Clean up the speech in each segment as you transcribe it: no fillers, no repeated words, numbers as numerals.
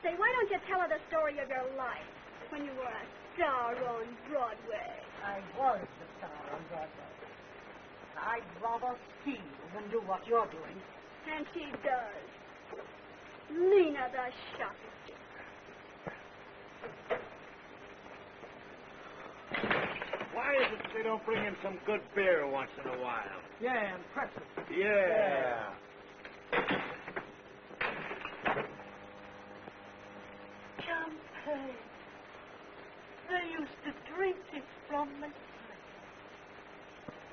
Say, why don't you tell her the story of your life when you were a star on Broadway? I was the star on Broadway. I'd rather steal than do what you're doing. And she does. Lena the shoplifter. Why is it they don't bring in some good beer once in a while? Yeah, and pretzels. Yeah. Champagne. They used to drink it from me.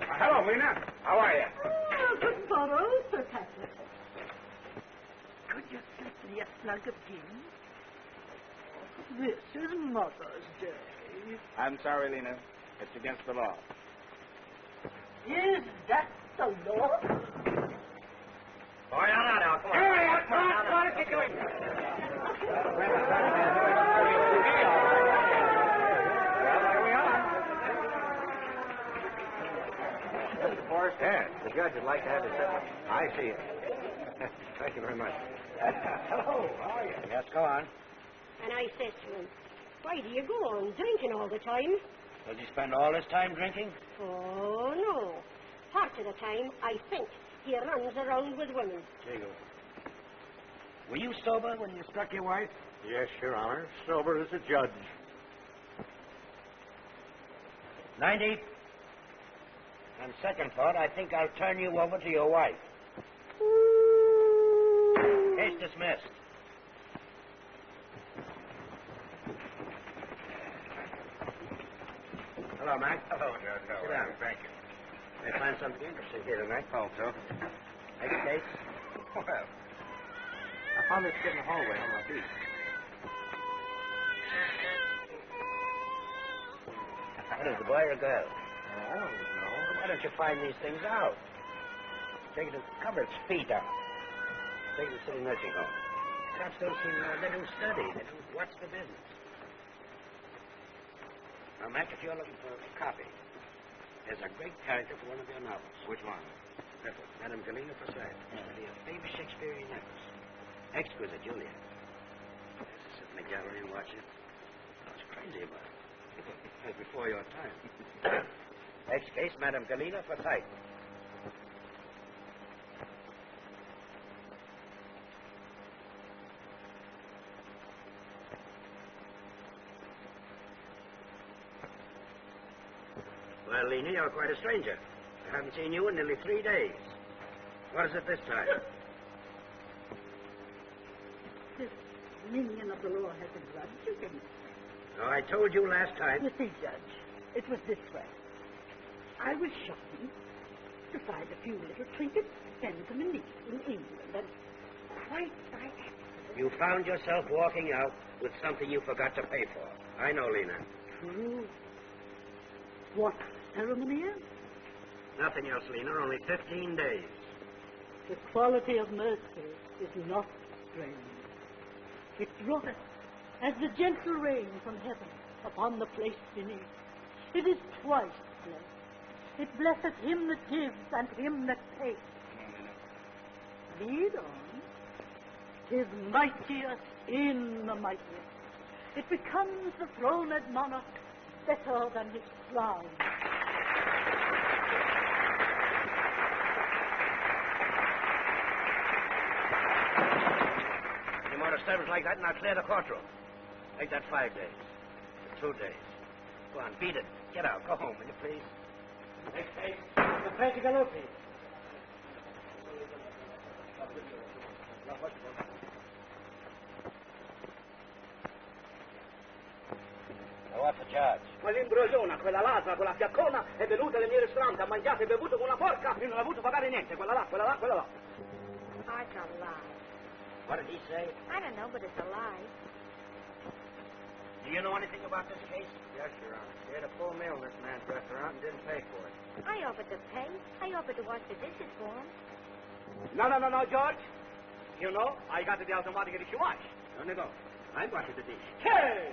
Hello, Lena. How are you? Oh, good morrow, Sir Patrick. Could you slip me a slug of gin? This is Mother's Day. I'm sorry, Lena. It's against the law. Is that the law? Boy, now, come on. Hurry up, Come on, what are you doing? Mr. Forrest? Yes. The judge would like to have his sentence. I see it. Thank you very much. Hello, how are you? Yes, go on. And I said to him, why do you go on drinking all the time? Does he spend all his time drinking? Oh, no. Part of the time, I think, he runs around with women. Jiggle. Were you sober when you struck your wife? Yes, Your Honor. Sober as a judge. 90. On second thought, I think I'll turn you over to your wife. Case dismissed. Hello, Mac. Hello, Judge. Sit down. Thank you. May find something interesting here tonight. Hope so. Next case. Well, I found this kid in the hallway on my feet. What is the boy or girl? I don't know. Why don't you find these things out? Take it to cover its feet out. Take it to the city nursing home. Cops don't seem to know. They don't study. They don't watch the business. Now, Mac, if you're looking for a copy, there's a great character for one of your novels. Which one? Madame Galena for sale. Study a famous Shakespearean actress. Exquisite Juliet. Sit in the gallery and watch it. Crazy, man. Before your time. Next case, Madame Galena for type. Well, Lena, you're quite a stranger. I haven't seen you in nearly 3 days. What is it this time? This minion of the law has a grudge against me. No, I told you last time. You see, Judge, it was this way. I was shopping to find a few little trinkets to send to my niece in England, and quite by accident... You found yourself walking out with something you forgot to pay for. I know, Lena. True. What ceremony is? Nothing else, Lena. Only 15 days. The quality of mercy is not strange. It droppeth as the gentle rain from heaven upon the place beneath. It is twice blessed. It blesseth him that gives and him that takes. Lead on. 'Tis mightiest in the mightiest. It becomes the throned monarch better than his crown. Any more disturbance like that, and I'll clear the courtroom. Make that 5 days. 2 days. Go on, beat it. Get out. Go home, will you, please? Next case, the Pregalopi. What's the charge? Quell'imbrosiona, quella ladra, quella fiaccona è venuta nel mio ristorante, ha mangiato e bevuto con una porca e non ha avuto pagare niente. Quella là. Oh, it's a lie. What did he say? I don't know, but it's a lie. Do you know anything about this case? Yes, Your Honor. He had a full meal in this man's restaurant and didn't pay for it. I offered to pay. I offered to wash the dishes for him. No, George. You know, I got the automatic dishwash. No, go. I'm washing the dish. Hey!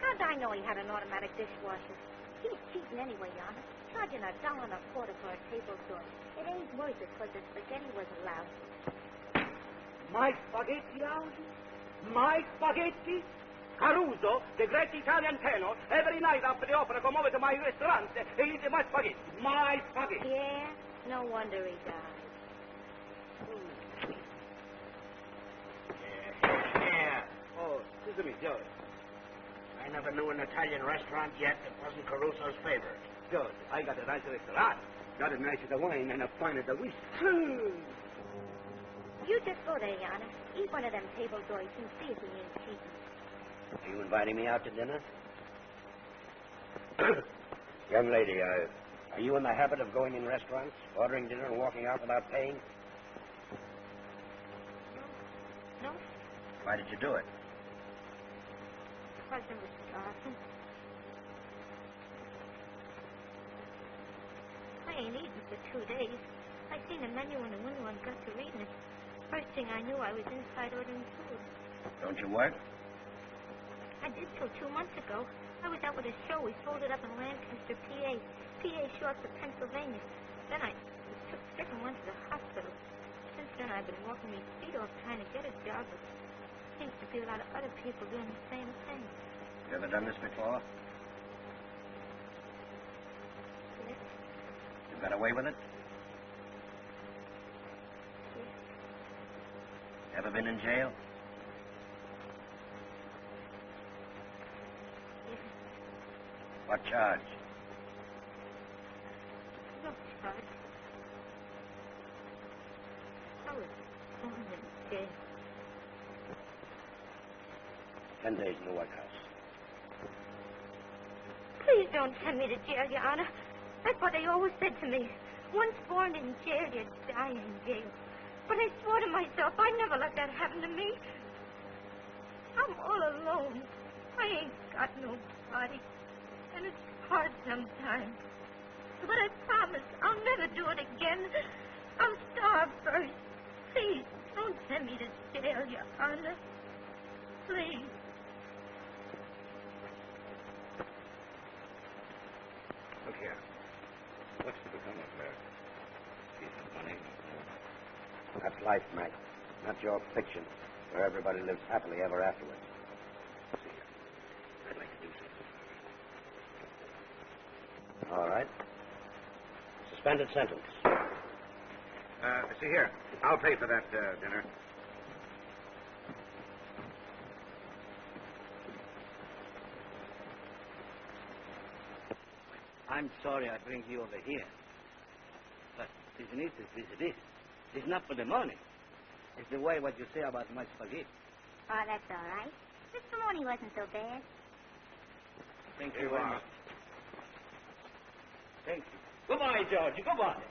How'd I know he had an automatic dishwasher? He was cheating anyway, Your Honor. Charging $1.25 for a table saw. It ain't worth it because the spaghetti wasn't lousy. My spaghetti lousy? My spaghetti? Caruso, the great Italian tenor, every night after the opera come over to my restaurant and eat my spaghetti. My spaghetti. Yeah? No wonder he died. Yeah. Oh, excuse me, George. I never knew an Italian restaurant yet that wasn't Caruso's favorite. George, I got a nice restaurant. Got a nice the wine and a fine the whiskey. You just go there, Your Honor. Eat one of them table joys and see if he ain't cheating. Are you inviting me out to dinner? Young lady, are you in the habit of going in restaurants, ordering dinner and walking out without paying? No? Why did you do it? Because it was starving. I ain't eaten for 2 days. I seen the menu in the window and got to reading it. First thing I knew, I was inside ordering food. Don't you work? I did till 2 months ago. I was out with a show. We sold it up in Lancaster, PA. PA short for Pennsylvania. Then I took sick and went to the hospital. Since then, I've been walking my feet off trying to get a job. But seems to be a lot of other people doing the same thing. You ever done this before? Yes. You got away with it? Yes. Ever been in jail? Yes. What charge? No charge. I was born in jail. 10 days in the workhouse. Please don't send me to jail, Your Honor. That's what they always said to me. Once born in jail, you die in jail. But I swore to myself I'd never let that happen to me. I'm all alone. I ain't got nobody. And it's hard sometimes. But I promise I'll never do it again. I'll starve first. Please, don't send me to jail, Your Honor. Please. Look here. What's to become of her? Decent money? That's life, Mac. Not your fiction, where everybody lives happily ever afterwards. See here. I'd like to do so. All right. Suspended sentence. See here. I'll pay for that dinner. I'm sorry I bring you over here. But isn't it? It's not for the money. It's the way what you say about my spaghetti. Oh, that's all right. This morning wasn't so bad. Thank you very much. Thank you. Goodbye, George. Goodbye.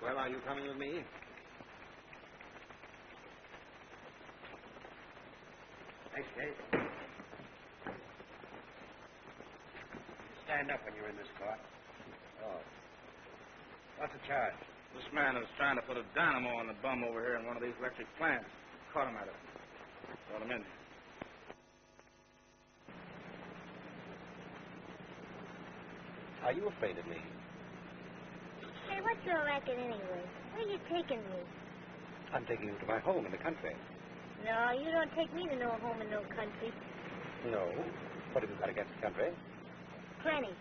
Well, are you coming with me? Thanks, Kate. Stand up when you're in this court. Oh. What's the charge? This man is trying to put a dynamo on the bum over here in one of these electric plants. Caught him at it. Brought him in. Are you afraid of me? Hey, what's your racket anyway? Where are you taking me? I'm taking you to my home in the country. No, you don't take me to no home in no country. No. What have you got against the country? Plenty.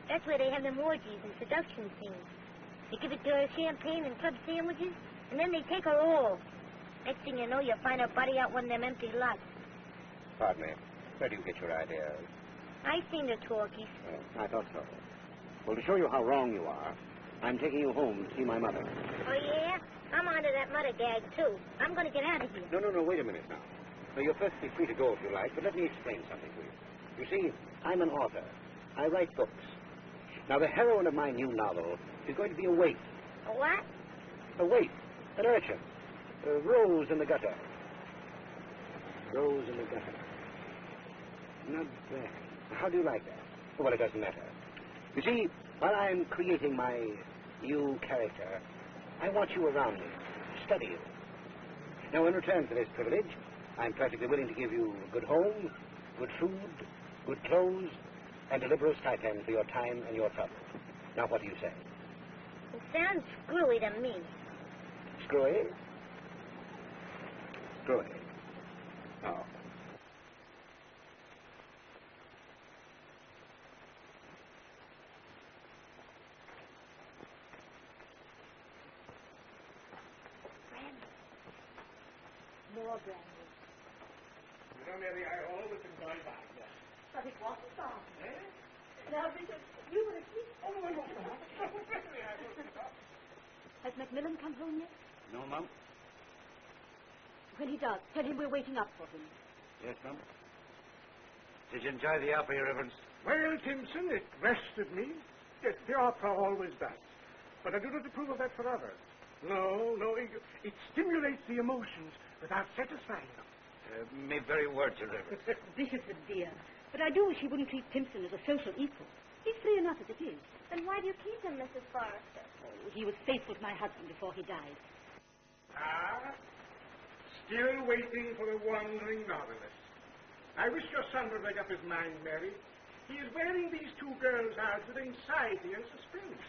That's where they have them orgies and seduction scenes. They give it to her champagne and club sandwiches, and then they take her all. Next thing you know, you'll find her body out one of them empty lots. Pardon me. Where do you get your ideas? I seen the talkies. I thought so. Well, to show you how wrong you are, I'm taking you home to see my mother. Oh, yeah? I'm onto that mother gag, too. I'm going to get out of here. No, wait a minute now. Now, you're perfectly free to go if you like, but let me explain something to you. You see, I'm an author. I write books. Now, the heroine of my new novel is going to be a waif. A what? A waif. An urchin. A rose in the gutter. Rose in the gutter. Not bad. How do you like that? Well, it doesn't matter. You see, while I'm creating my new character, I want you around me, to study you. Now, in return for this privilege, I'm perfectly willing to give you a good home, good food, good clothes, and a liberal stipend for your time and your trouble. Now, what do you say? It sounds screwy to me. Screwy? Screwy. Oh. More brandy. You don't have the eye hole, we can buy back. But it wasn't on. Now, Bishop, you were asleep. Oh, no. Has Macmillan come home yet? No, Mum? When he does, tell him we're waiting up for him. Yes, Mum? Did you enjoy the opera, Your Reverence? Well, Timson, it rested me. Yes, the opera always does. But I do not approve of that for others. No, it stimulates the emotions without satisfying them. May very words, Your Reverence. Bishop's a dear. But I do wish he wouldn't treat Timpson as a social equal. He's free enough as it is. Then why do you keep him, Mrs. Forrester? Oh, he was faithful to my husband before he died. Ah, still waiting for the wandering novelist. I wish your son would make up his mind, Mary. He is wearing these two girls out with anxiety and suspense.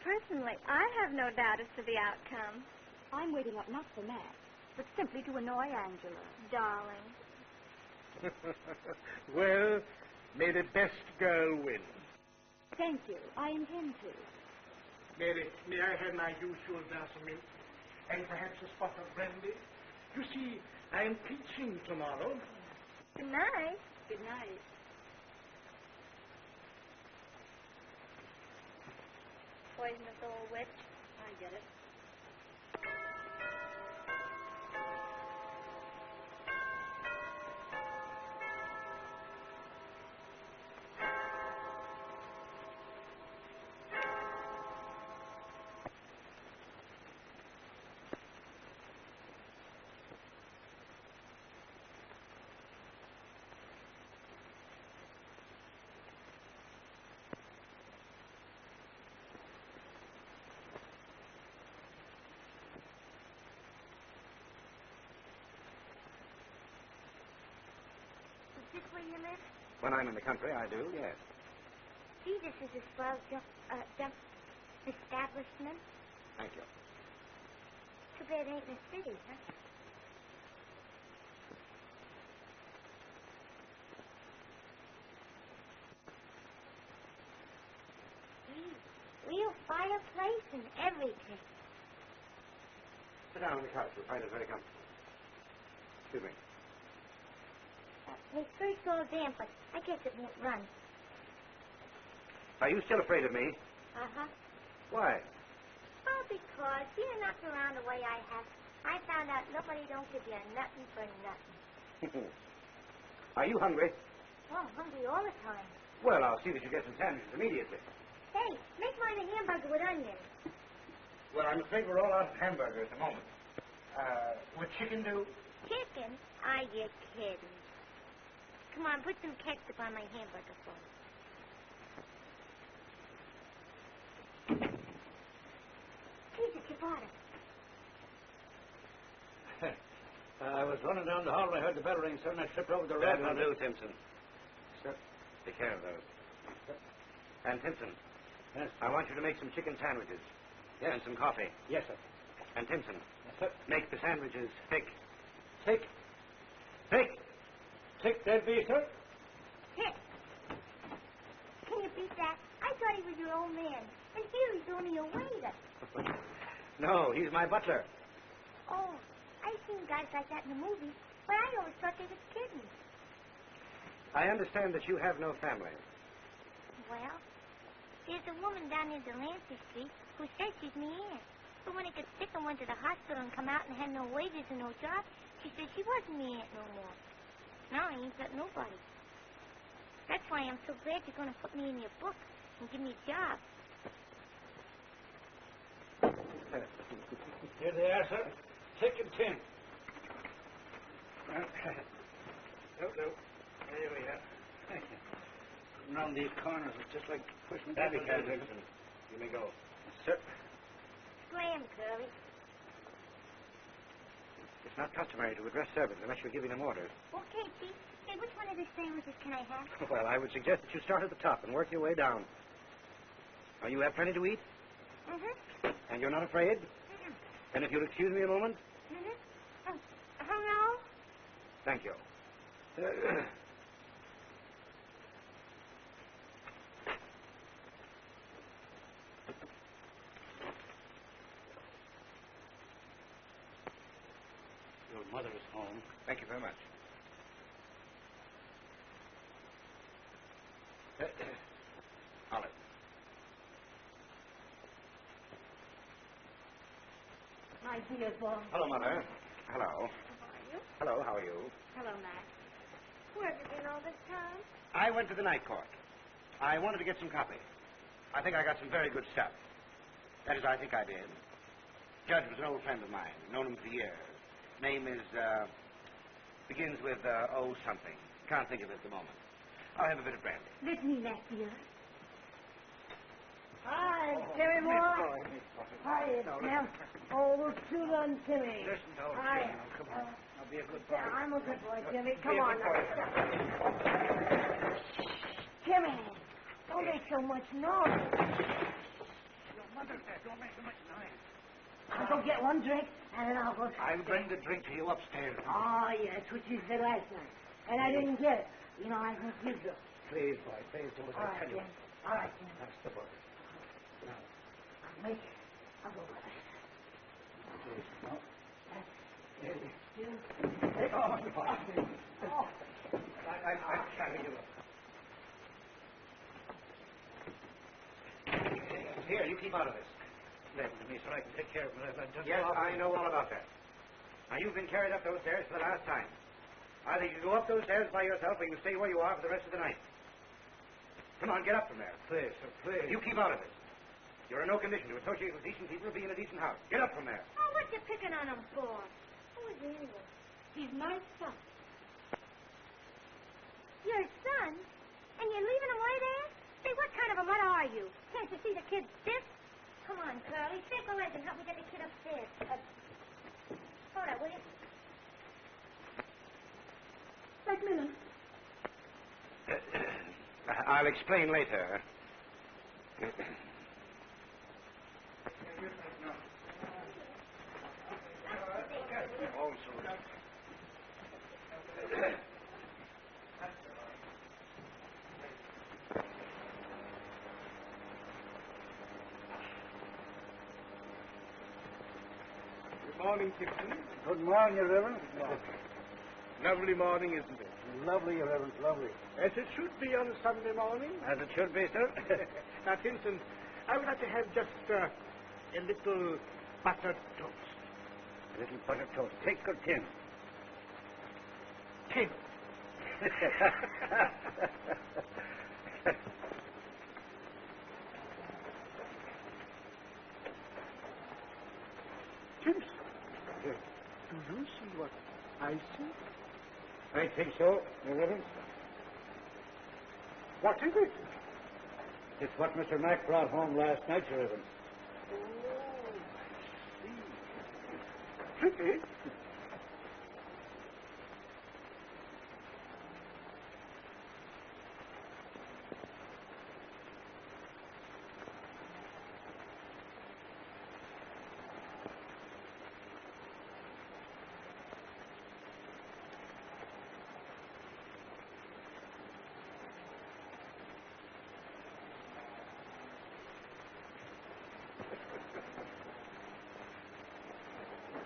Personally, I have no doubt as to the outcome. I'm waiting up not for Matt, but simply to annoy Angela. Darling. Well, may the best girl win. Thank you. I intend to. Mary, may I have my usual glass of milk? And perhaps a spot of brandy? You see, I am teaching tomorrow. Good night. Good night. Poisonous old witch. I get it. Is this where you live? When I'm in the country, I do, yes. Gee, this is a swell establishment. Thank you. Too bad it ain't in the city, huh? Sit down on the couch. You'll find it very comfortable. Excuse me. My skirt's all damp, but I guess it won't run. Are you still afraid of me? Uh-huh. Why? Well, because you're knocking around the way I have. I found out nobody don't give you nothing for nothing. Are you hungry? Oh, I'm hungry all the time. Well, I'll see that you get some sandwiches immediately. Hey, make mine a hamburger with onions. Well, I'm afraid we're all out of hamburger at the moment. Would chicken do? Chicken? Are you kidding? Come on, put some ketchup on my hamburger for me. Here's a ciabatta. I was running down the hall and I heard the bell ring, sir, and I tripped over the rail. That will do, Simpson. Sir, take care of those. And Simpson, Yes, I want you to make some chicken sandwiches. Yes. And some coffee. Yes, sir. And Simpson, Yes, sir. make the sandwiches thick. Thick. Thick! Thick, that be, sir? Hit. Can you beat that? I thought he was your old man. And here he's only a waiter. No, he's my butler. Oh, I've seen guys like that in the movies, but I always thought they were kidding. I understand that you have no family. Well, there's a woman down near Delancey Street who says she's me aunt. But when I got sick and went to the hospital and come out and had no wages and no job, she said she wasn't me aunt no more. Now I ain't got nobody. That's why I'm so glad you're going to put me in your book and give me a job. Here they are, sir. Thick and tin. No. There we are. Putting around these corners is just like pushing That'll baby do, carriages. Simpson. You may go. Sir. Scram, Curly. It's not customary to address servants unless you're giving them orders. Okay, Chief. Hey, which one of the sandwiches can I have? Well, I would suggest that you start at the top and work your way down. Now, you have plenty to eat? Mm-hmm. And you're not afraid? Mm-hmm. And if you'll excuse me a moment? Mm-hmm. Hello? Thank you. Your mother is home. Thank you very much. Olive. My dear boy. Hello, Mother. Hello. How are you? Hello, how are you? Hello, Matt. Where have you been all this time? I went to the night court. I wanted to get some copy. I think I got some very good stuff. That is, I think I did. Judge was an old friend of mine. Known him for years. Name is, begins with, O something. Can't think of it at the moment. I'll have a bit of brandy. Let me laugh, dear. Hi, Timmy boy. Hi, it's him. Oh, too long, Timmy. Listen to old Hi. Jim. Now, come on. Now, be a good boy. Yeah, I'm a good boy, Timmy. Be Come a on good now. boy. Timmy, don't make so much noise. Your mother said don't make so much noise. I'll go get one drink, and then I'll go... I'll bring the drink to you upstairs. Oh, yes, which you said last night. And I didn't get it. You know, I think you do. Please, boy, please do as All I right, tell you. Jim. All right, Jim. That's the boy. Now, Make it. I'll go with it. please, no. Two. Oh, boy. Oh. I'll carry you up. Here, you keep out of this. Leave it to me so I can take care of it. I've done Yes, so often. I know all about that. Now, you've been carried up those stairs for the last time. Either you go up those stairs by yourself or you stay where you are for the rest of the night. Come on, get up from there. Please, sir, please. You keep out of this. You're in no condition to associate with decent people or be in a decent house. Get up from there. Oh, what you picking on him for? Who is he anyway? He's my son. Your son? And you're leaving him way there? Say, what kind of a mother are you? Can't you see the kid's stiff? Come on, Curly. Take a leg and help me get the kid upstairs. Hold up, will you? Macmillan. I'll explain later. Morning, Tipton. Good morning, Your Reverence. Lovely morning, isn't it? Lovely, Your Reverence, lovely. As it should be on a Sunday morning. As it should be, sir. Now, Tinson, I would like to have just a little buttered toast. A little buttered toast. Thick or thin? Tin. Tinson, do you see what I see? I think so, Your Reverence. What is it? It's what Mr. Mac brought home last night, Your Reverence. Pretty.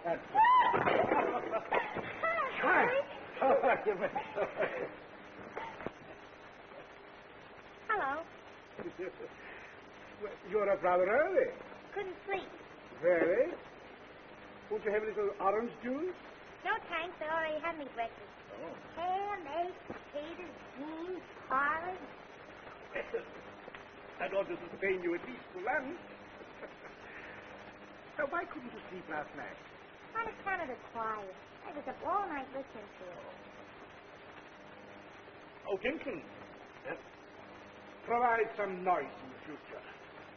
That's Hello. Well, you're up rather early. Couldn't sleep. Really? Won't you have a little orange juice? No thanks. I already had me breakfast. Ham, eggs, potatoes, beans, porridge. That ought to sustain you at least for lunch. Now, why couldn't you sleep last night? On account of the choir. I was up all night listening to it. Oh, Tinson. Yes? Provide some noise in the future.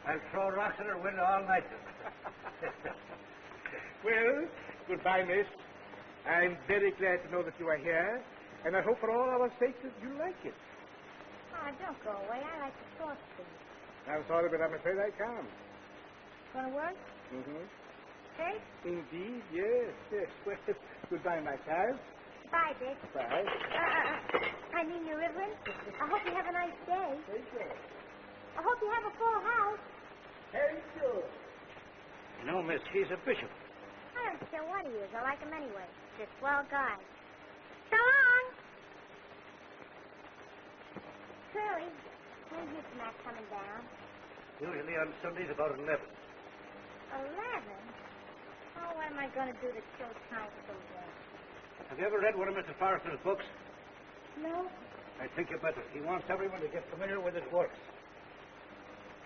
I'll throw rocks at her window all night. Well, goodbye, miss. I'm very glad to know that you are here, and I hope for all our sakes that you like it. Oh, don't go away. I like to talk to you. I'm sorry, but I'm afraid I can't. Gonna work? Mm-hmm. Okay? Indeed, yes, yes. Well, goodbye, my child. Bye, Dick. Bye. I mean, Your Reverence, I hope you have a nice day. Thank you. I hope you have a full house. Thank you. You know, miss, he's a bishop. I don't care what he is. I like him anyway. He's a swell guy. So long. Curly, when's Mr. Mac coming down? Usually on Sundays about 11. 11? Oh, what am I going to do to kill time so late? Have you ever read one of Mr. Forrester's books? No? I think you better. He wants everyone to get familiar with his works.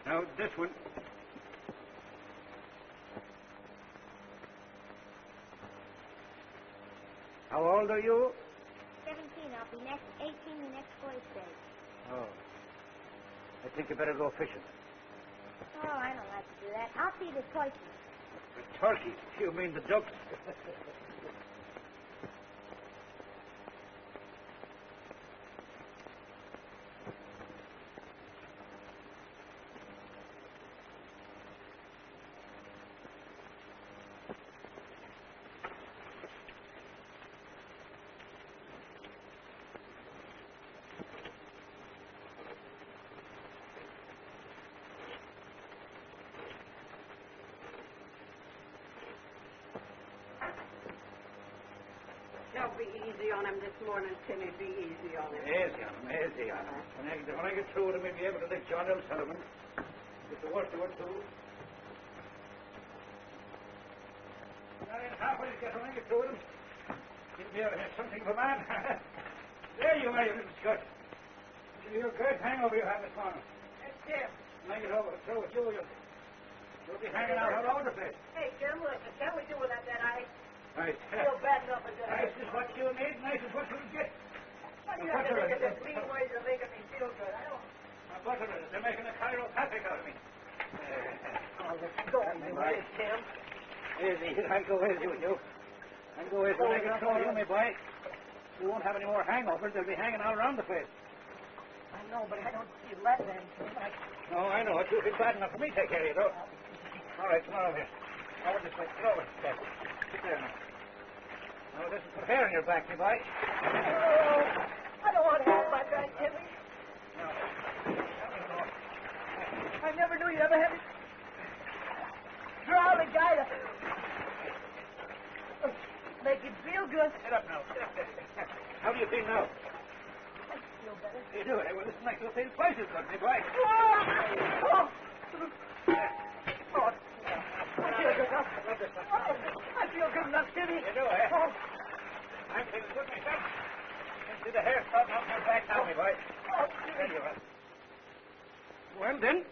Now, this one. How old are you? 17. I'll be 18 the next birthday. Oh. I think you better go fishing. Oh, I don't like to do that. I'll feed the turkey. The turkeys? You mean the ducks? Now be easy on him this morning, Timmy. Be easy on him. Easy on him, easy on him. When I get through with him, he'll be able to lick John L. Sullivan. It's the worst of it, too. Not in half what he's got when I get through with him. He'll be able to have something of a man. There you are, you little scut. You're a great hangover you had this morning. Hey, Tim. When I get over through with you'll be hanging out all over the place. Hey, Tim, listen. Can we do without that ice? Right. Feel bad enough as Nice is what you need, nice is what you'll get. Why do you have to look at this mean ways of making me feel good? I don't... Butter it. They're making a chiropractic out of me. Oh, let's go. Right. Tim. Easy. I'll go easy with you. I'll go easy. When I get through with you, my boy, you won't have any more hangovers. They'll be hanging all around the place. I know, but I don't feel that bad, Tim. No, I know it. You've been bad enough for me to take care of you, though. All right, come on over here. Over this way. Get over. There. Sit there now. Now, this is put hair on your back, my boy. Oh, I don't want to have my back, Timmy. No. I never knew you ever had it. You're all the guy that... Make it feel good. Get up now. Get up. How do you feel now? I feel better. You do? Well, this makes you feel twice as good, my boy. Oh! I feel good enough. I feel good enough, Timmy. You do, eh? Oh. I'm feeling good myself. You see the hair starting off my back now, my boy. There you are. Well, then.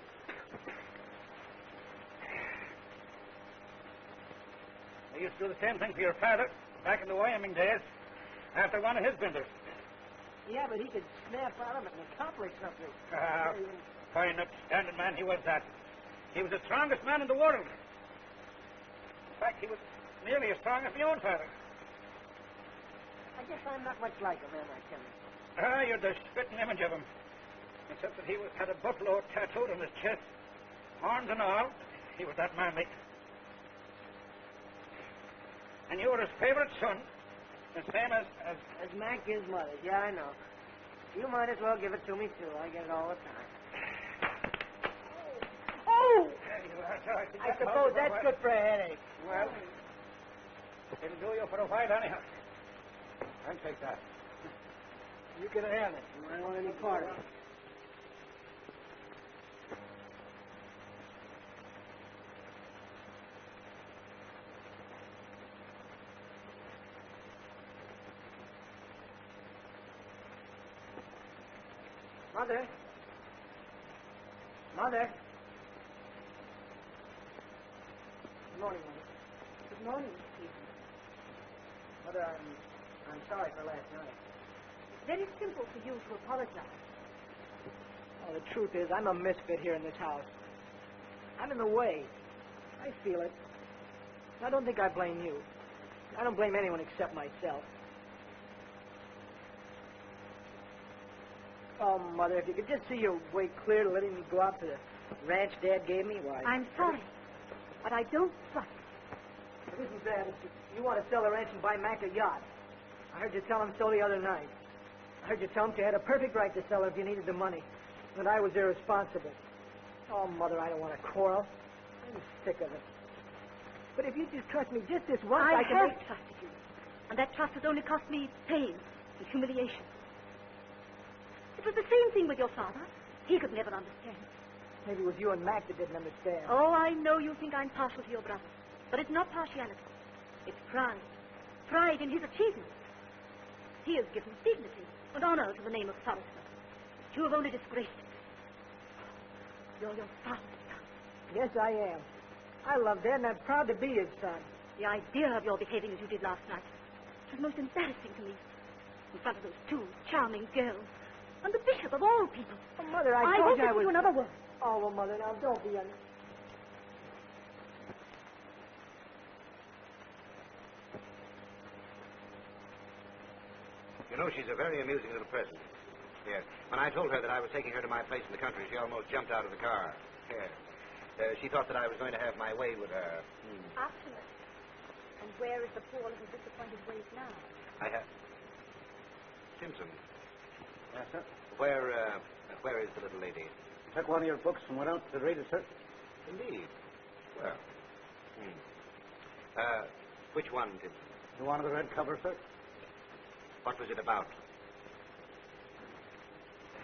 I used to do the same thing for your father back in the Wyoming days after one of his benders. Yeah, but he could snap out of it and accomplish something. Fine, upstanding man he was that. He was the strongest man in the world. In fact, he was nearly as strong as my own father. I guess I'm not much like him, am I, Timmy? You're the spitting image of him. Except that he had a buffalo tattooed on his chest. Horns and all. He was that manly. And you were his favorite son. The same as... As Mac is mother's. Yeah, I know. You might as well give it to me, too. I get it all the time. Oh! There you are, George. I suppose that's good for a headache. Well, it'll do you for a while anyhow. I'll take that. You can have it. I don't want any part of it. Mother. Mother. Good morning, Mother. Good morning, Stephen. Mother, I'm sorry for last night. It's very simple for you to apologize. Oh, the truth is, I'm a misfit here in this house. I'm in the way. I feel it. I don't think I blame you. I don't blame anyone except myself. Oh, Mother, if you could just see your way clear to letting me go out to the ranch Dad gave me, why... I'm sorry, but I don't trust. It isn't that. It's just you want to sell the ranch and buy Mac a yacht. I heard you tell him so the other night. I heard you tell him you had a perfect right to sell it if you needed the money, and I was irresponsible. Oh, Mother, I don't want to quarrel. I'm sick of it. But if you just trust me just this once, I can... have trusted you, and that trust has only cost me pain and humiliation. It was the same thing with your father. He could never understand. Maybe it was you and Mac that didn't understand. Oh, I know you think I'm partial to your brother, but it's not partiality. It's pride. Pride in his achievements. He has given dignity and honor to the name of Forrester. You have only disgraced it. You're your father's son. Yes, I am. I love Dad, and I'm proud to be his son. The idea of your behaving as you did last night was most embarrassing to me. In front of those two charming girls. And the bishop of all people. Oh, Mother, I won't told you I listen was... to another word. Oh, well, Mother, now don't be... You know, she's a very amusing little person. Yes. When I told her that I was taking her to my place in the country, she almost jumped out of the car. Yes. She thought that I was going to have my way with her. Optimist. And where is the poor little disappointed waif now? I have... Simpson. Yes, sir. Where is the little lady? Took one of your books and went out to read it, sir. Indeed. Well. Which one, Simpson? The one on the red cover, sir? What was it about?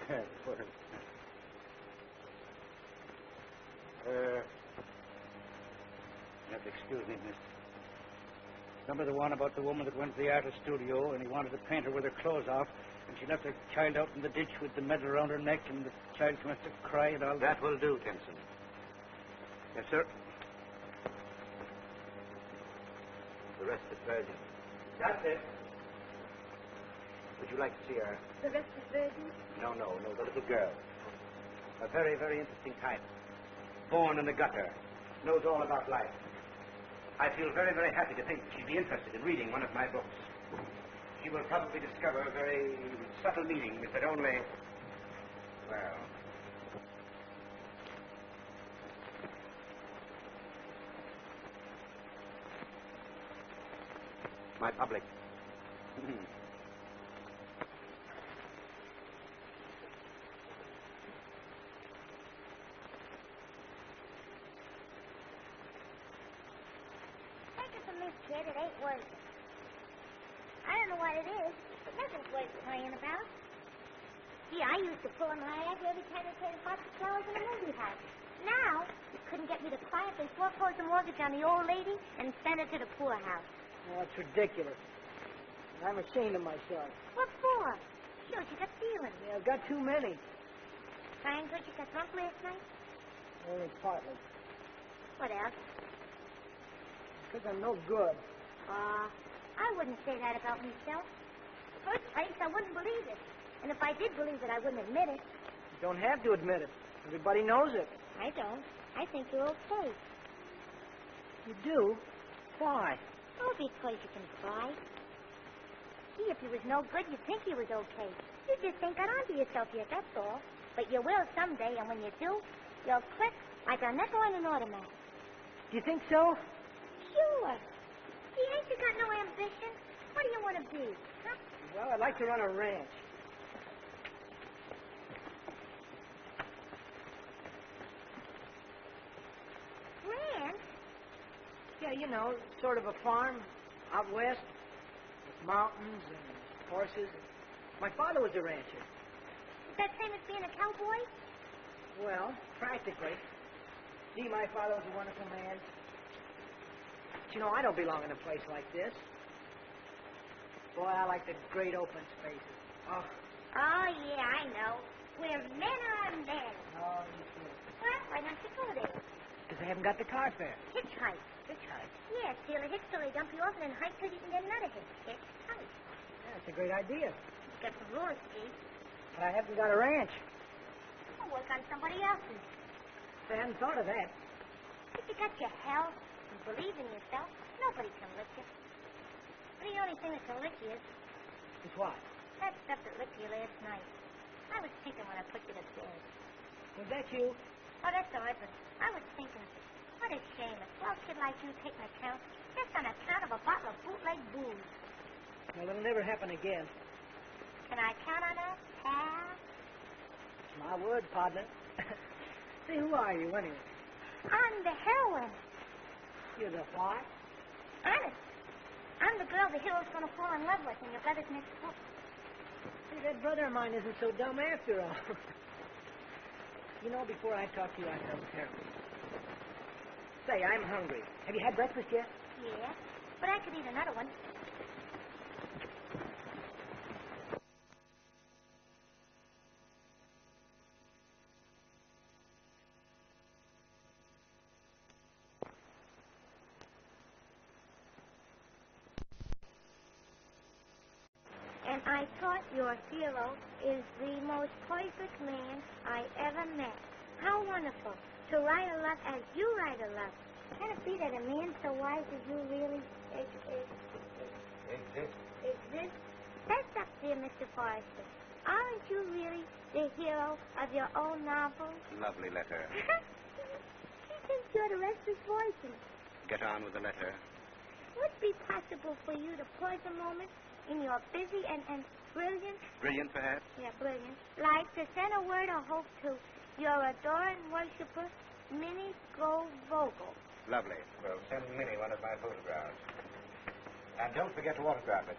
Yes, well, you have to excuse me, miss. Remember the one about the woman that went to the artist studio and he wanted to paint her with her clothes off, and she left her child out in the ditch with the medal around her neck, and the child commenced to cry and all that? That will do, Simpson. Yes, sir. The rest is virgin. That's it. Would you like to see her? The rest is virgin? No, the little girl. A very, very interesting type. Born in the gutter. Knows all about life. I feel very, very happy to think that she'd be interested in reading one of my books. She will probably discover very subtle meanings that only... Well... My public. Take it from this kid, it ain't worth it. what it is. Nothing's worth crying about. Gee, I used to pull a Niagara every time they played a box of flowers in a movie house. Now, you couldn't get me to cry if they foreclosed the mortgage on the old lady and sent her to the poorhouse. Oh, it's ridiculous. I'm ashamed of myself. What for? Shows you got feelings. Yeah, I've got too many. Crying because you got drunk last night? Only partly. What else? Because I'm no good. I wouldn't say that about myself. First place, I wouldn't believe it. And if I did believe it, I wouldn't admit it. You don't have to admit it. Everybody knows it. I don't. I think you're okay. You do? Why? Oh, because you can cry. See, if you was no good, you'd think you was okay. You just ain't got onto yourself yet, that's all. But you will someday, and when you do, you'll click like a nickel in an automatic. Do you think so? Sure. See, ain't you got no ambition? What do you want to be? Huh? Well, I'd like to run a ranch. Ranch? Yeah, you know, sort of a farm out west with mountains and horses. My father was a rancher. Is that same as being a cowboy? Well, practically. See, my father was a wonderful man. But, you know, I don't belong in a place like this. Boy, I like the great open spaces. Oh, Oh, yeah, I know. Where men are men. no, you can't. Well, why don't you go there? Because they haven't got the car fare. Hitchhike. Hitchhike. Yeah, steal a hitch till they dump you off and then hike till you can get another hitch. Hitchhike. Yeah, that's a great idea. Got some rules, Steve. But I haven't got a ranch. I'll work on somebody else's. I hadn't thought of that. If you got your health and believe in yourself, nobody can lick you. But the only thing that can lick you is It's what? that stuff that licked you last night. I was thinking when I put you to bed. Was that you? Oh, that's all right, but I was thinking, what a shame. A swell kid like you taking account just on account of a bottle of bootleg booze. Well, it'll never happen again. Can I count on that, pal? It's my word, partner. Say, who are you, anyway? I'm the heroine. You're the what? Honest. I'm the girl the hero's going to fall in love with in your brother's next book. See, that brother of mine isn't so dumb after all. You know, before I talked to you, I felt terrible. Say, I'm hungry. Have you had breakfast yet? Yeah, but I could eat another one. And I thought your hero is the most perfect man I ever met. How wonderful to write a love as you write a love. Can it be that a man so wise as you really exist? That's up there, Mr. Forrester. Aren't you really the hero of your own novel? Lovely letter. He thinks you're the restless voice. Get on with the letter. Would it be possible for you to pause a moment in your busy and brilliant, Brilliant, perhaps? yeah, brilliant, like to send a word of hope to your adoring worshiper, Minnie Vogel? Lovely. Well, send Minnie one of my photographs. And don't forget to autograph it.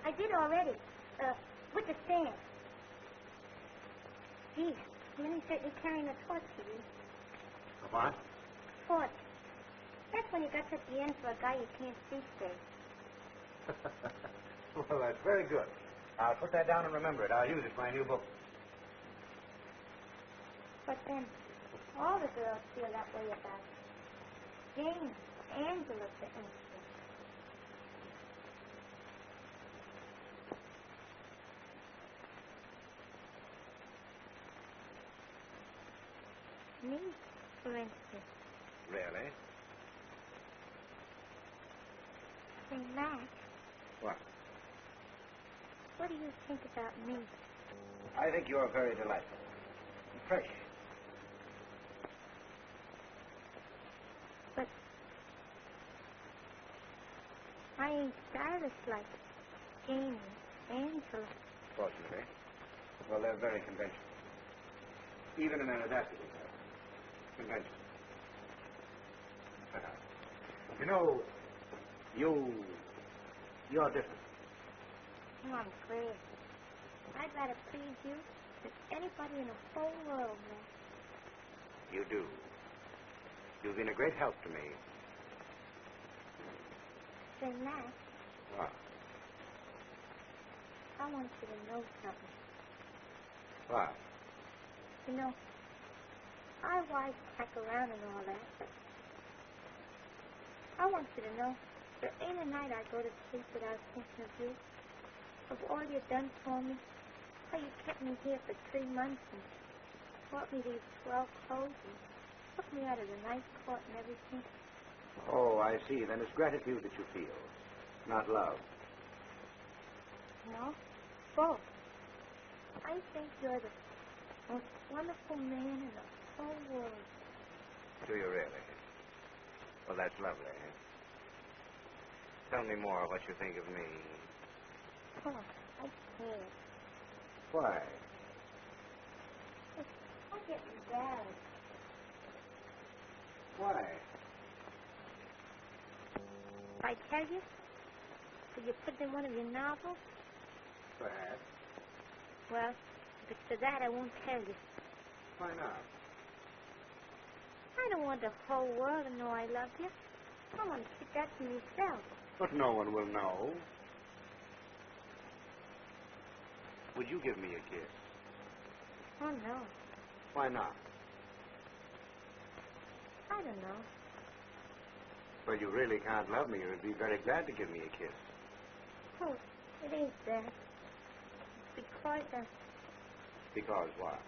I did already, with the stamp. Gee, Minnie's certainly carrying a torch for you. A what? Torch. That's when you got such the end for a guy you can't see straight. Well, that's very good. I'll put that down and remember it. I'll use it for my new book. But then, all the girls feel that way about it. Jane, Angela, for instance. Me, for instance. Really? Say, Max, What? what do you think about me? I think you're very delightful. And fresh. But I ain't stylish like Jane and Angela. Fortunately. Well, they're very conventional. Even in an adaptable way. Conventional. You know, you're different. Oh, I'm glad. I'd rather please you than anybody in the whole world, Mac. You do. You've been a great help to me. Say, Mac, What? I want you to know something. What? You know, I wisecrack around and all that. I want you to know there ain't a night I go to sleep without thinking of you, of all you done for me, how you kept me here for 3 months and bought me these 12 clothes and took me out of the night court and everything. Oh, I see. Then it's gratitude that you feel, not love. No, both. I think you're the most wonderful man in the whole world. Do you really? Well, that's lovely. Tell me more what you think of me. Oh, I can't. Why? I get embarrassed. Why? If I tell you, could you put it in one of your novels? Perhaps. Well, if it's for that, I won't tell you. Why not? I don't want the whole world to know I love you. I want to keep that to myself. But no one will know. Would you give me a kiss? Oh, no. Why not? I don't know. Well, you really can't love me. You'd be very glad to give me a kiss. Oh, it ain't that. It's because Because what?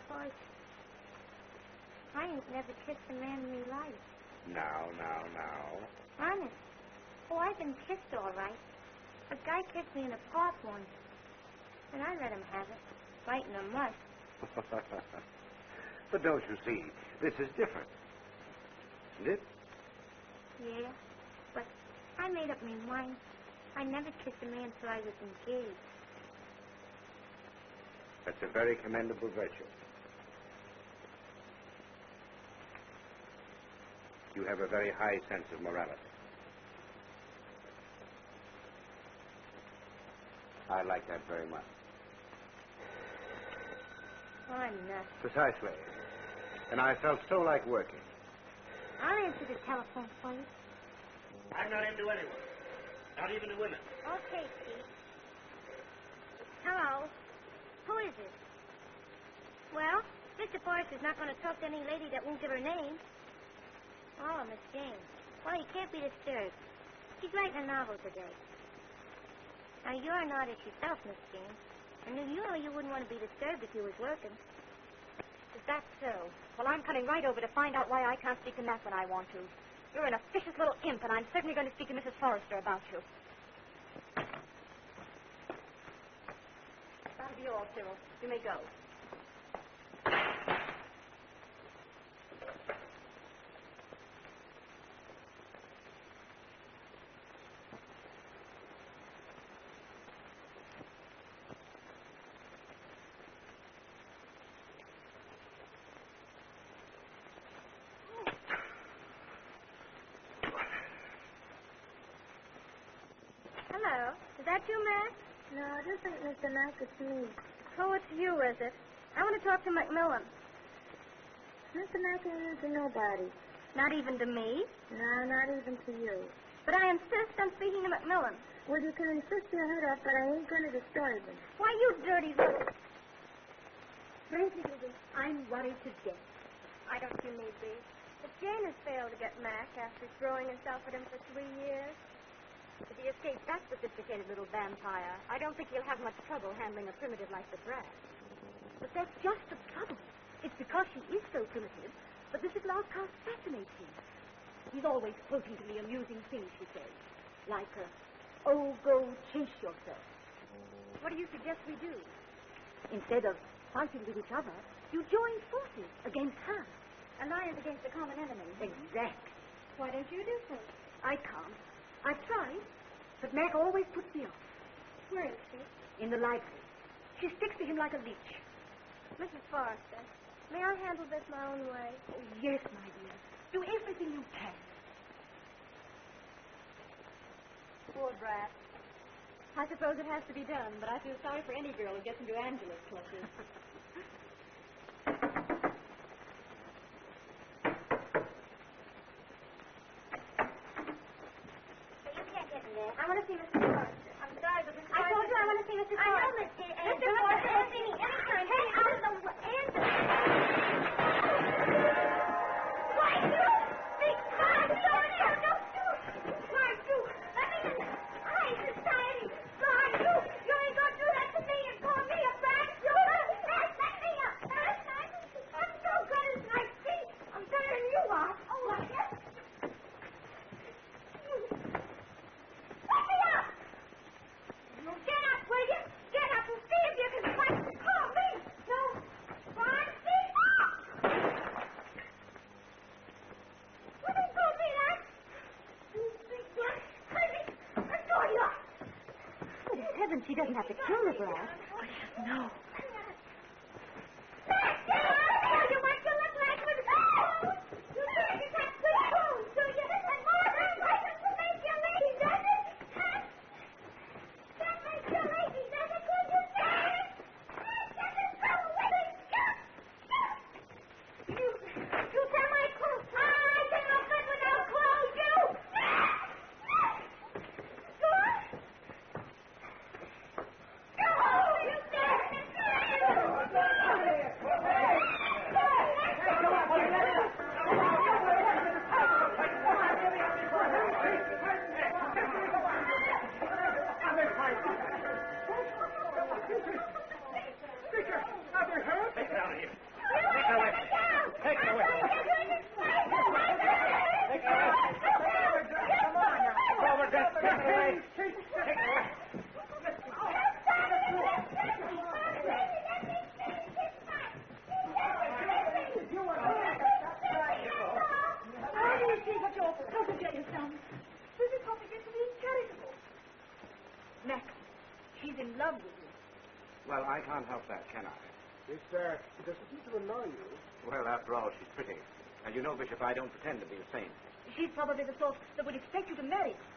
Because I ain't never kissed a man in my life. Now. Honest. Oh, I've been kissed all right. A guy kissed me in the park once, and I let him have it, right in the mud. But don't you see, this is different. Isn't it? Yeah, but I made up my mind. I never kissed a man till I was engaged. That's a very commendable virtue. You have a very high sense of morality. I like that very much. I'm nuts. Precisely. And I felt so like working. I'll answer the telephone for you. I'm not into anyone. Not even the women. Okay, Pete. Hello. Who is it? Well, Mr. Forrest is not going to talk to any lady that won't give her name. Oh, Miss Jane. Well, you can't be disturbed. She's writing a novel today. Now, you're an artist yourself, Miss Jane. And you know you wouldn't want to be disturbed if you was working. Is that so? Well, I'm coming right over to find out why I can't speak to Matt when I want to. You're an officious little imp, and I'm certainly going to speak to Mrs. Forrester about you. That'll be all, Cyril. You may go. Hello. Is that you, Mac? No, it isn't Mr. Mac. It's me. So it's you, is it? I want to talk to Macmillan. Mr. Mac ain't to nobody. Not even to me? No, not even to you. But I insist on speaking to Macmillan. Well, you can insist your head off, but I ain't going to disturb him. Why, you dirty little... Frankly, I'm worried to death. I don't you need be. If Jane has failed to get Mac after throwing herself at him for 3 years... If he escapes that sophisticated little vampire, I don't think he'll have much trouble handling a primitive like the Brat. But that's just the trouble. It's because she is so primitive that this little outcast fascinates him. He's always quoting to me amusing things she says, like, oh, go chase yourself. What do you suggest we do? Instead of fighting with each other, you join forces against her. Alliance against a common enemy. Exactly. Why don't you do so? I can't. I've tried, but Mac always puts me off. Where is she? In the library. She sticks to him like a leech. Mrs. Forrester, may I handle this my own way? Oh, yes, my dear. Do everything you can. Poor Brat. I suppose it has to be done, but I feel sorry for any girl who gets into Angela's clutches. But you can't get in there. I want to see Mr. Forrester. I'm sorry, but Mr. Forrester... I told you I want to see Mr. Forrester. I know, Mr. Forrester will see me anytime. Hey, out of the way. Angela! Why, you! Big time! Don't do it! Why, you! Let me in the high society! Why, you! You ain't gonna do that to me and call me a brat! You! Hey, let me up! I'm so good as my teeth! I'm better than you are! Oh, I guess... Let me up! You get up, will you? Get up and see if you can fight. Call me! No! Fonzie! What did you call me that? You big black crazy! Let's go, you! Good heavens, she doesn't have to kill the brat. No. You want to look like with you think you got good bones, do you? And Margaret doesn't make you lazy, does it? That makes you lazy, does it? Could you say it? That is so wicked. You tear my clothes. I can look good without clothes, you. Are they hurt? Take it out of here. Take it away. Take it away. Take it away. Come on now. It's over, Jeff. Take it away. Take it away. How do you see what you're supposed to get your son? This is something to be charitable. Max, she's in love with you. Well, I can't help that, can I? It doesn't seem to annoy you. Well, after all, she's pretty. And you know, Bishop, I don't pretend to be a saint. She's probably the sort that would expect you to marry her.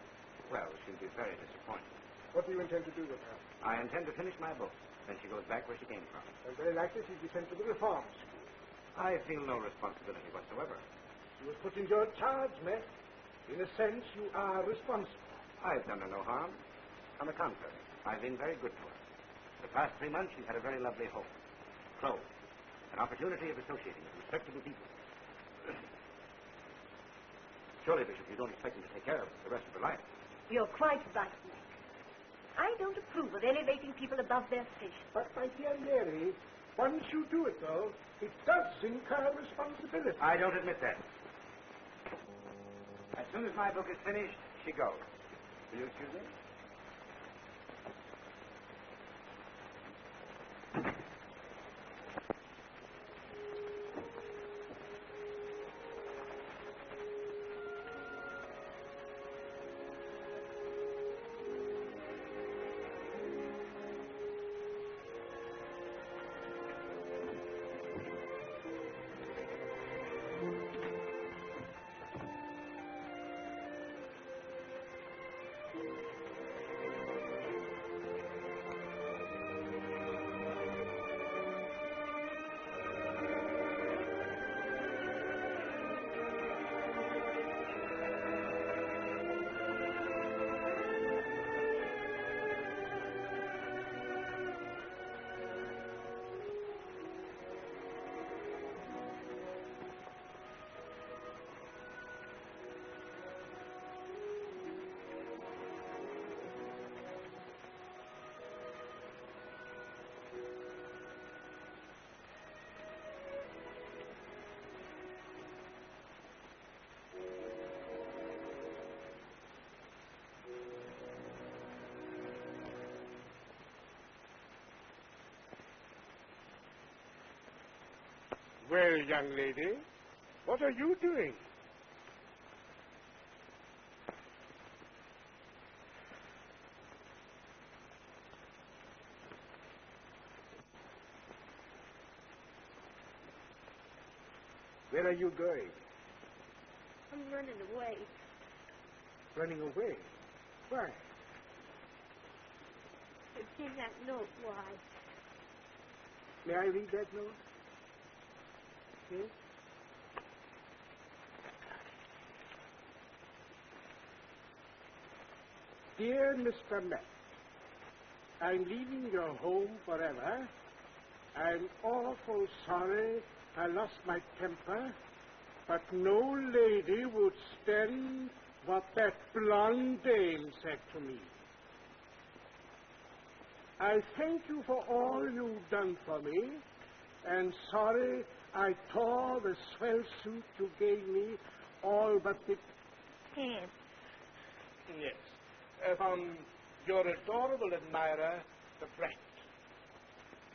Well, she'll be very disappointed. What do you intend to do with her? I intend to finish my book. Then she goes back where she came from. And very likely she'll be sent to the reform school. I feel no responsibility whatsoever. She was put in your charge, Matt. In a sense, you are responsible. I've done her no harm. On the contrary, I've been very good to her. The past 3 months, she's had a very lovely home. Clothes. An opportunity of associating with respectable people. Surely, Bishop, you don't expect me to take care of her the rest of her life. You're quite right, Max. I don't approve of elevating people above their station. But, my dear Mary, once you do it, though, it does incur responsibility. I don't admit that. As soon as my book is finished, she goes. Will you excuse me? Well, young lady, what are you doing? Where are you going? I'm running away. Running away? Why? It's in that note, why? May I read that note? Yes? Dear Mr. Matt, I'm leaving your home forever. I'm awful sorry I lost my temper, but no lady would stand what that blonde dame said to me. I thank you for all you've done for me, and sorry I tore the swell suit you gave me, all but the... Pants. Yes. From your adorable admirer, the Brat.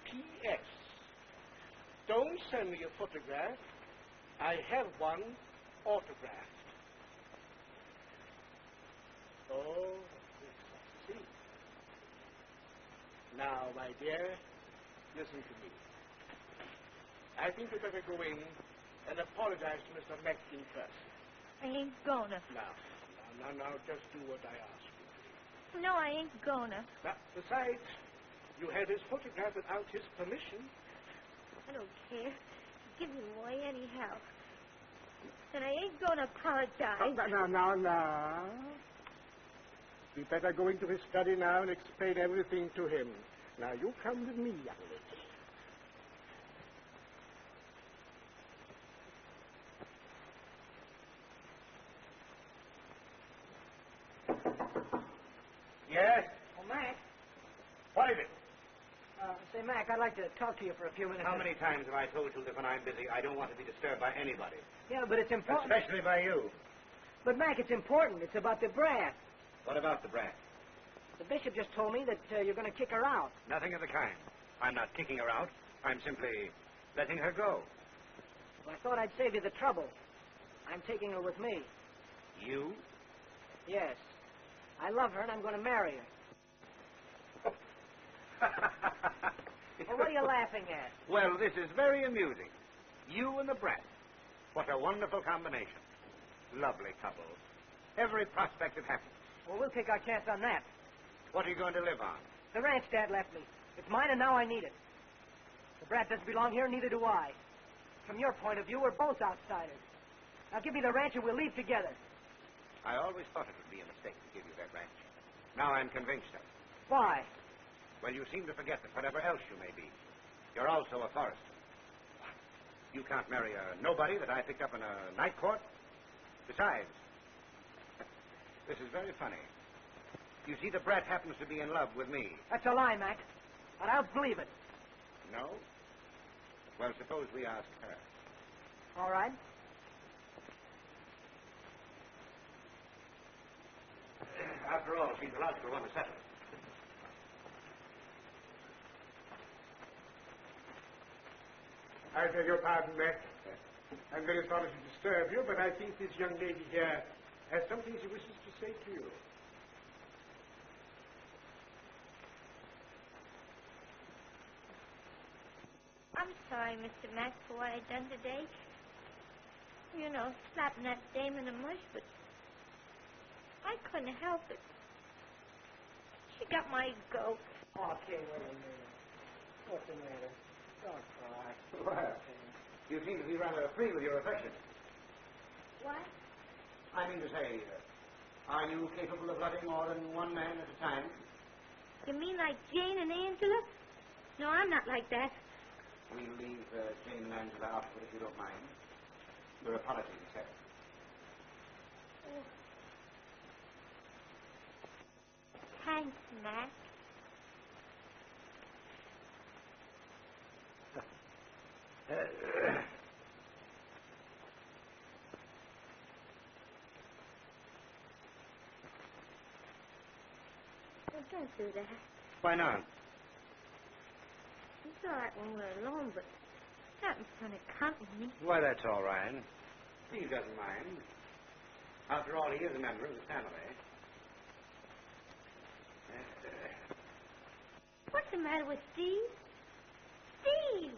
P.S. Don't send me a photograph. I have one autographed. Oh, yes, I see. Now, my dear, listen to me. I think you'd better go in and apologize to Mr. Metcalfe first. I ain't gonna. Now, just do what I ask you. No, I ain't gonna. Now, besides, you had his photograph without his permission. I don't care. Give him away anyhow. And I ain't gonna apologize. Oh, now. We better go into his study now and explain everything to him. Now, you come with me, young lady. Yes? Oh, Mac. What is it? Say, Mac, I'd like to talk to you for a few minutes. How many times have I told you that when I'm busy, I don't want to be disturbed by anybody? Yeah, but it's important. Especially by you. But, Mac, it's important. It's about the Brat. What about the Brat? The bishop just told me that you're going to kick her out. Nothing of the kind. I'm not kicking her out. I'm simply letting her go. Well, I thought I'd save you the trouble. I'm taking her with me. You? Yes. I love her, and I'm going to marry her. Well, what are you laughing at? Well, this is very amusing. You and the Brat. What a wonderful combination. Lovely couple. Every prospect of happiness. Well, we'll take our chance on that. What are you going to live on? The ranch Dad left me. It's mine, and now I need it. The Brat doesn't belong here, neither do I. From your point of view, we're both outsiders. Now give me the ranch, and we'll leave together. I always thought it would be a mistake to give you that ranch. Now I'm convinced of it. Why? Well, you seem to forget that whatever else you may be, you're also a forester. You can't marry a nobody that I picked up in a night court. Besides, this is very funny. You see, the Brat happens to be in love with me. That's a lie, Mac. But I don't believe it. No? Well, suppose we ask her. All right. After all, she's the logical one to settle it. I beg your pardon, Mac. I'm very sorry to disturb you, but I think this young lady here has something she wishes to say to you. I'm sorry, Mr. Max, for what I done today. You know, slapping that dame in the mush, but I couldn't help it. She got my goat. Oh, King, wait a minute. What's the matter? Don't cry. Well, you seem to be rather free with your affection. What? I mean to say, are you capable of loving more than one man at a time? You mean like Jane and Angela? No, I'm not like that. We'll leave Jane and Angela out of it if you don't mind. Your apologies accepted. Oh. Thanks, Mac. Oh, don't do that. Why not? It's all right when we're alone, but not in front of company. Why, that's all right. Steve doesn't mind. After all, he is a member of the family. What's the matter with Steve? Steve!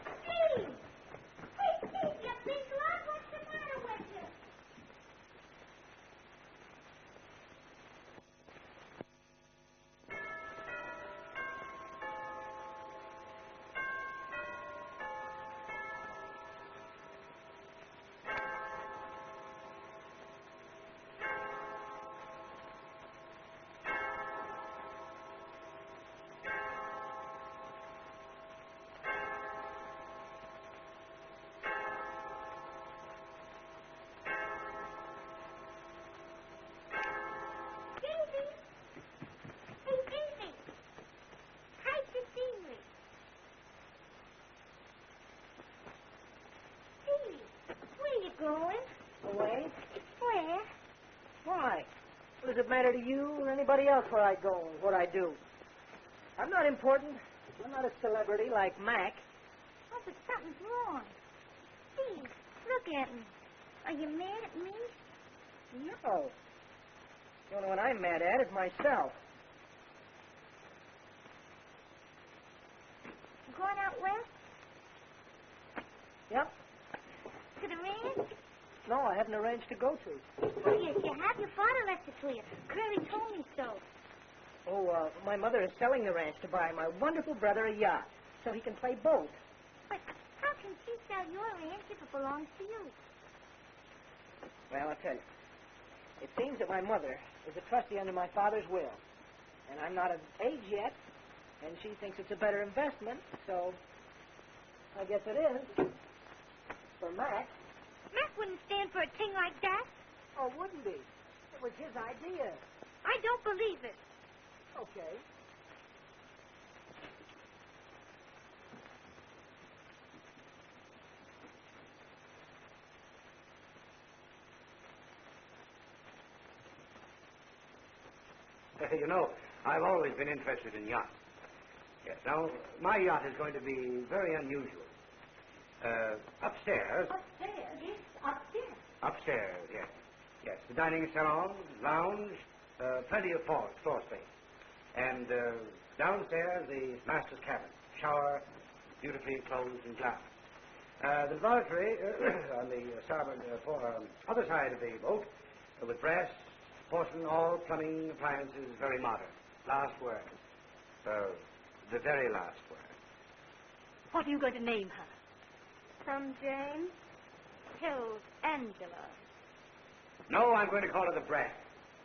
Steve! Hey, Steve, you big lug, what's the matter with you? What does it matter to you or anybody else where I go or what I do? I'm not important. I'm not a celebrity like Mac. Oh, but something's wrong. Steve, look at me. Are you mad at me? No. The only one I'm mad at is myself. You going out west? Yep. To the ranch? No, I haven't a ranch to go to. Oh, yes, you have. Your father left it to you. Curly told me so. Oh, my mother is selling the ranch to buy my wonderful brother a yacht so he can play boat. But how can she sell your ranch if it belongs to you? Well, I'll tell you. It seems that my mother is a trustee under my father's will. And I'm not of age yet, and she thinks it's a better investment, so I guess it is. For Mac. Mac wouldn't stand for a thing like that. Oh, wouldn't he? It was his idea. I don't believe it. Okay. You know, I've always been interested in yachts. Yes, now, my yacht is going to be very unusual. Upstairs. Upstairs? Yes, upstairs. Upstairs, yes. Yes, the dining salon, lounge, plenty of floor space. And downstairs, the master's cabin. Shower, beautifully enclosed in glass. The laboratory on the starboard other side of the boat, with brass, porcelain, all plumbing appliances, very modern. Last word. The very last word. What are you going to name her? From James till Angela. No, I'm going to call her the Brat.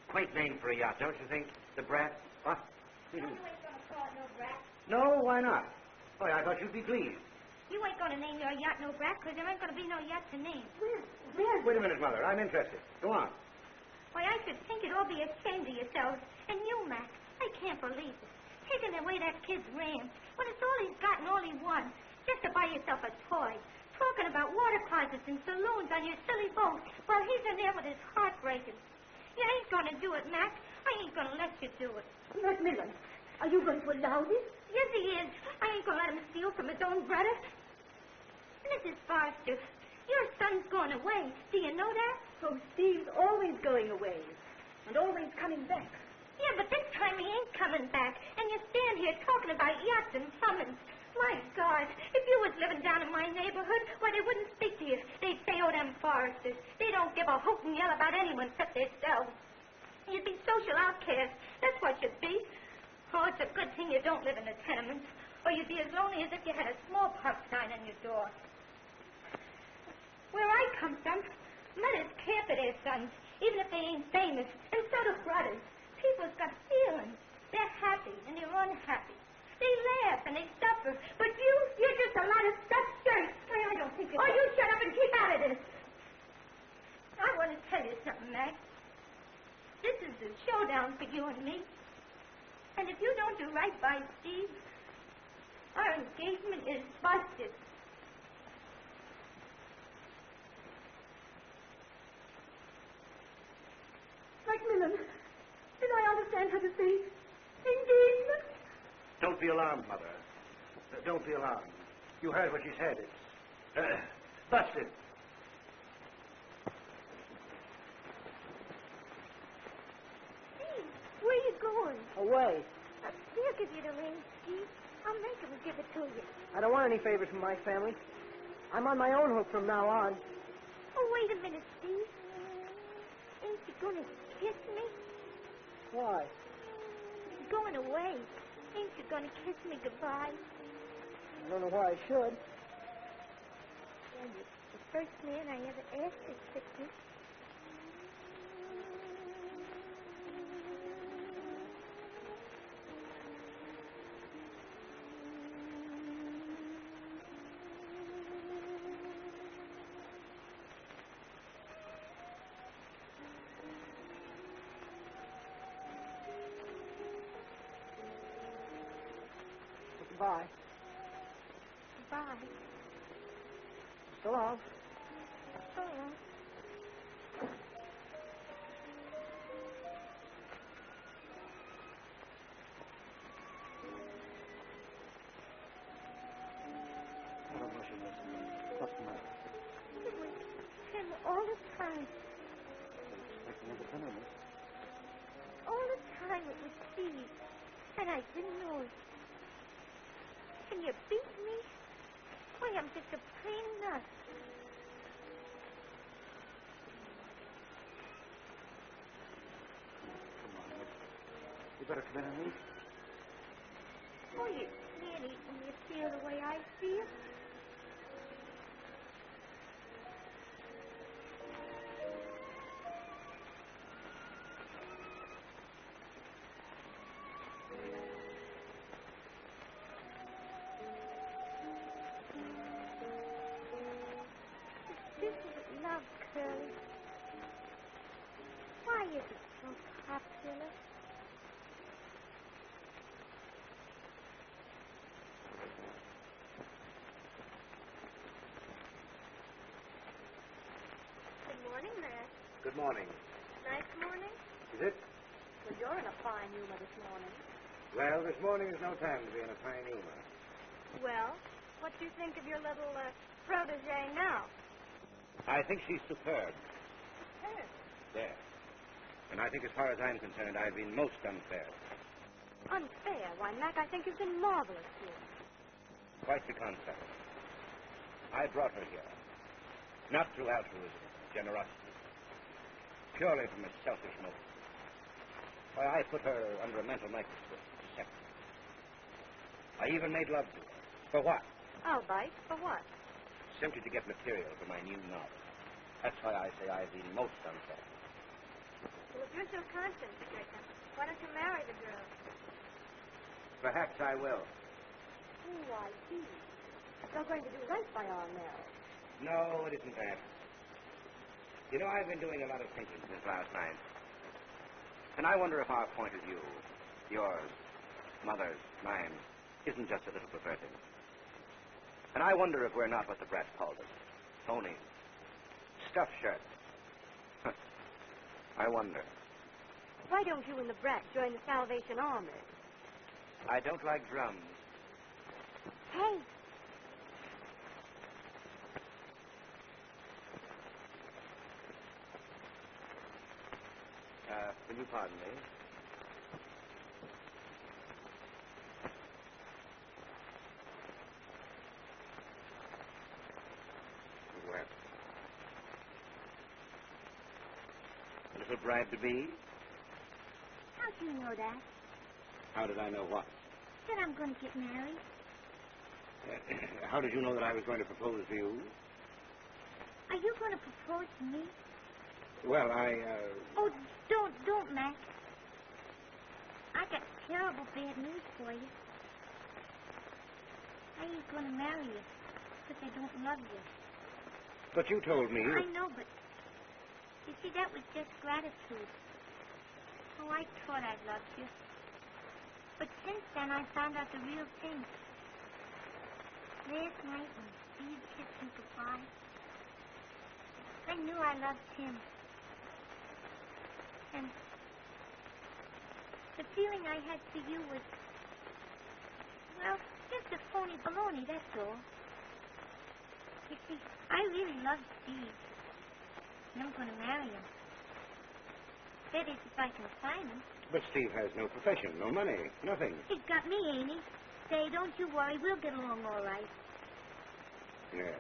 Quaint name for a yacht, don't you think? The Brat? What? You ain't gonna call it no Brat. No, why not? Why, I thought you'd be pleased. You ain't gonna name your yacht no Brat, because there ain't gonna be no yacht to name. Wait a minute, Mother. I'm interested. Go on. Why, I should think you'd all be ashamed of yourselves. And you, Mac, I can't believe it. Taking away that kid's ranch when it's all he's got and all he wants, just to buy yourself a toy. Talking about water closets and saloons on your silly boat while he's in there with his heart breaking. You ain't gonna do it, Mac. I ain't gonna let you do it. Macmillan, are you going to allow this? Yes, he is. I ain't gonna let him steal from his own brother. Mrs. Foster, your son's going away. Do you know that? Oh, Steve's always going away and always coming back. Yeah, but this time he ain't coming back. And you stand here talking about yachts and summons. My God, if you was living down in my neighborhood, why, they wouldn't speak to you. They'd say, oh, them Foresters. They don't give a hoot and yell about anyone except themselves. You'd be social outcasts. That's what you'd be. Oh, it's a good thing you don't live in the tenements, or you'd be as lonely as if you had a smallpox sign on your door. Where I come from, mothers care for their sons, even if they ain't famous, and so do brothers. People's got feelings. They're happy and they're unhappy. They laugh and they suffer, but you're just a lot of stuffed shirts. Well, I don't think you... Oh, you shut up and keep out of this. I want to tell you something, Mac. This is a showdown for you and me. And if you don't do right by Steve, our engagement is busted. Macmillan, did I understand her to say engagement? Don't be alarmed, Mother. Don't be alarmed. You heard what she said. It's busted. Steve, where are you going? Away. He'll give you the ring, Steve. I'll make him give it to you. I don't want any favors from my family. I'm on my own hook from now on. Oh, wait a minute, Steve. Ain't you gonna kiss me? Why? You're going away. Ain't you gonna kiss me goodbye? I don't know why I should. Well, you're the first man I ever asked to kiss me. Goodbye. Bye. So long. So long. And I didn't know it. Can you beat me? Why, I'm just a plain nut. Come on, Miss. You better come in and eat. Oh, you can't eat when you feel the way I feel. This is love, Curly. Why is it so popular? Good morning, Matt. Good morning. Nice morning? Is it? Well, you're in a fine humor this morning. Well, this morning is no time to be in a fine humor. Well, what do you think of your little protege now? I think she's superb. Hey. There. And I think as far as I'm concerned, I've been most unfair. Unfair? Why, Mac, I think you've been marvelous here. Quite the contrary. I brought her here. Not through altruism, generosity. Purely from a selfish motive. Why, I put her under a mental microscope to dissect her. I even made love to her. For what? All right. For what? Simply to get material for my new novel. That's why I say I've been most unfair. Well, if you're so conscience-stricken, why don't you marry the girl? Perhaps I will. Oh, I see. You're going to do right by our marriage. No, it isn't that. You know, I've been doing a lot of thinking since last night. And I wonder if our point of view, yours, mother's, mine, isn't just a little perverted. And I wonder if we're not what the Brat called us. Phony. Stuffed shirts. I wonder. Why don't you and the Brat join the Salvation Army? I don't like drums. Hey, Will you pardon me? Well. A little bride to be? how'd you know that? How did I know what? That I'm going to get married. How did you know that I was going to propose to you? Are you going to propose to me? Well, Oh, don't, Mac. I got terrible bad news for you. I ain't going to marry you because I don't love you. But you told me... I know, but you see, that was just gratitude. Oh, I thought I loved you. But since then, I found out the real thing. Last night when Steve kissed me goodbye, I knew I loved him. And the feeling I had for you was, well, just a phony baloney, that's all. You see, I really love Steve. And I'm going to marry him. That is, if I can find him. But Steve has no profession, no money, nothing. He's got me, ain't he? Say, don't you worry. We'll get along all right. Yes.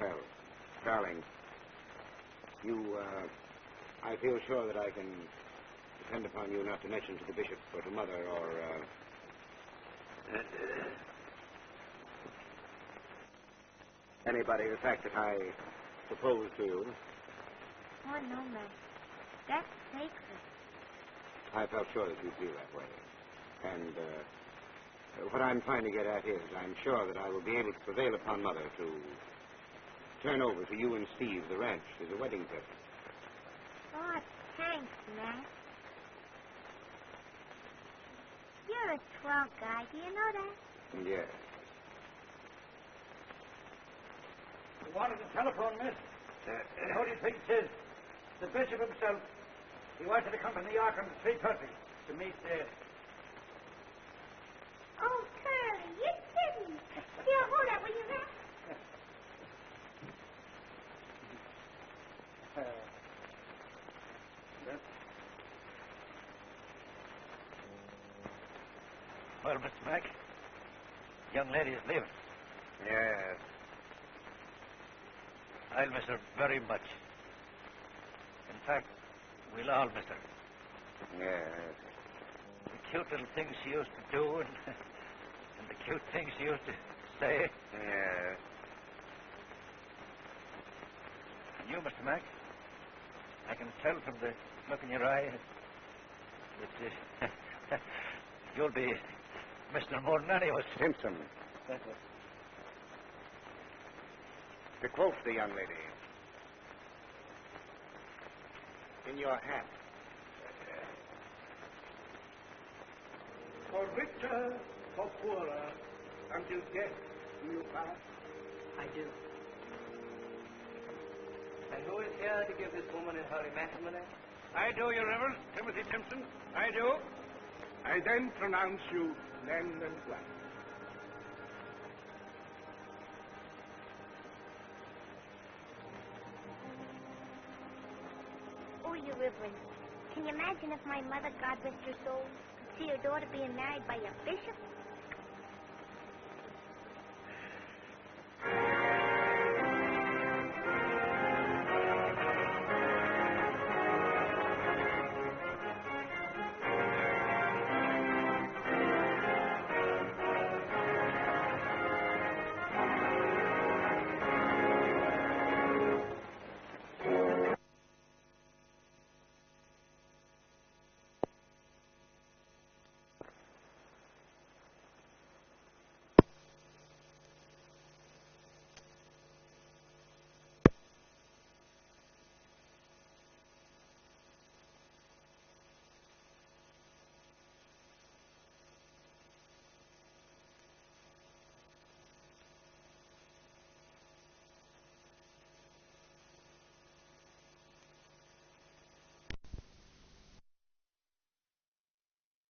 Well, darling, I feel sure that I can depend upon you not to mention to the bishop or to Mother or, anybody the fact that I propose to you. Oh, no, man. That's sacred. I felt sure that you'd feel that way. And, what I'm trying to get at is I'm sure that I will be able to prevail upon Mother to turn over to you and Steve the ranch as a wedding present. Oh, thanks, Matt. You're a swell guy. Do you know that? Yes. You wanted to telephone, miss? How do you think it is? The bishop himself. He wanted to come from New York on 3:30 to meet Oh, Curly, you're kidding. Here, hold that, will you, Matt? Well, Mr. Mac, young lady is leaving. Yes. I'll miss her very much. In fact, we'll all miss her. Yes. The cute little things she used to do and the cute things she used to say. Yes. And you, Mr. Mac, I can tell from the look in your eye that you'll be Mr. more than any of us. Simpson. To quote the young lady, in your hat. For richer, for poorer, until death do you pass. I do. And who is here to give this woman in her matrimony? I do, Your Reverence, Timothy Simpson. I do. I then pronounce you man and wife. Oh, Your Reverence, can you imagine if my mother, God rest her soul, could see her daughter being married by a bishop?